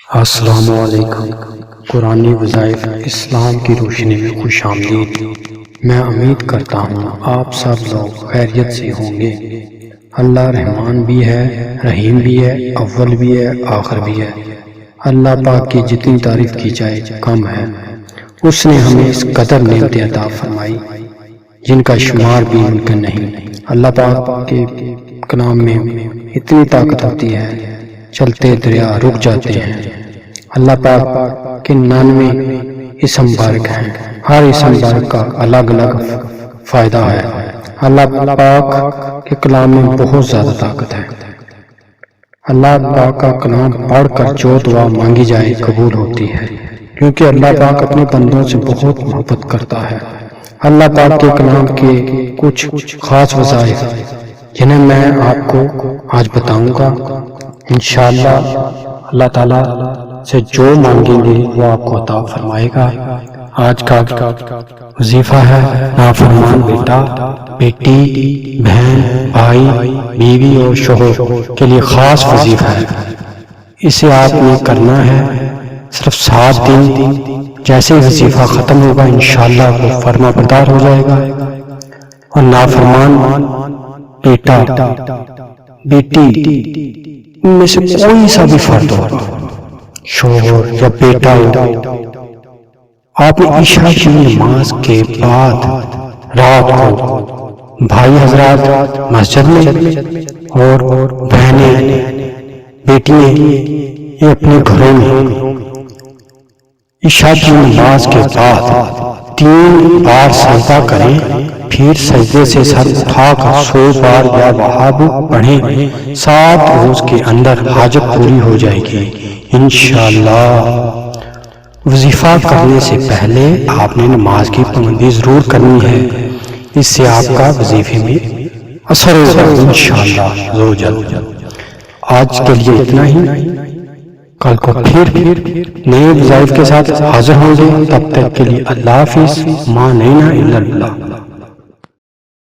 السلام علیکم۔ قرآنی وظائف اسلام کی روشنی میں خوش آمدید۔ میں امید کرتا ہوں آپ سب لوگ خیریت سے ہوں گے۔ اللہ رحمان بھی ہے، رحیم بھی ہے، اول بھی ہے، آخر بھی ہے۔ اللہ پاک کی جتنی تعریف کی جائے کم ہے۔ اس نے ہمیں اس قدر نعمتیں عطا فرمائی جن کا شمار بھی ممکن نہیں۔ اللہ پاک کے کلام میں اتنی طاقت ہوتی ہے، چلتے دریا رک جاتے ہیں۔ اللہ پاک کے 99 اسم مبارک ہیں، ہر اسم مبارک کا الگ الگ فائدہ ہے۔ اللہ پاک کے کلام میں بہت زیادہ طاقت ہے۔ اللہ پاک کا کلام پڑھ کر جو دعا مانگی جائے قبول ہوتی ہے، کیونکہ اللہ پاک اپنے بندوں سے بہت محبت کرتا ہے۔ اللہ پاک کے کلام کے کچھ خاص وظائف جنہیں میں آپ کو آج بتاؤں گا۔ انشاءاللہ اللہ تعالیٰ سے جو مانگیں گے وہ آپ کو عطا فرمائے گا۔ آج کا وظیفہ ہے نافرمان بیٹا، بیٹی، بہن، بھائی، بیوی اور شوہر کے لیے خاص وظیفہ ہے۔ اسے آپ نے کرنا ہے صرف 7 دن۔ جیسے وظیفہ ختم ہوگا انشاءاللہ وہ فرما بردار ہو جائے گا۔ اور نافرمان بیٹا، بیٹی میں سے کوئی سا بھی فرد ہو، شوہر یا بیٹا ہو، آپ نے عشاء کی نماز کے بعد رات کو بھائی حضرات مسجد میں اور بہنیں بیٹیاں یہ اپنے گھروں میں عشاء کی نماز کے بعد 3 بار سجدہ کریں، پھر سجدے سے سر اٹھا کر 100 بار یا وہاب پڑھیں۔ 7 روز کے اندر حاجت پوری ہو جائے گی انشاءاللہ۔ وظیفہ کرنے سے پہلے آپ نے نماز کی پابندی ضرور کرنی ہے، اس سے آپ کا وظیفے میں اثر ہوگا انشاءاللہ۔ آج کے لیے اتنا ہی، کل کو پھر نئے وظائف کے ساتھ حاضر ہوں گے۔ تب تک کے لیے اللہ حافظ۔ ما نینا الا اللہ۔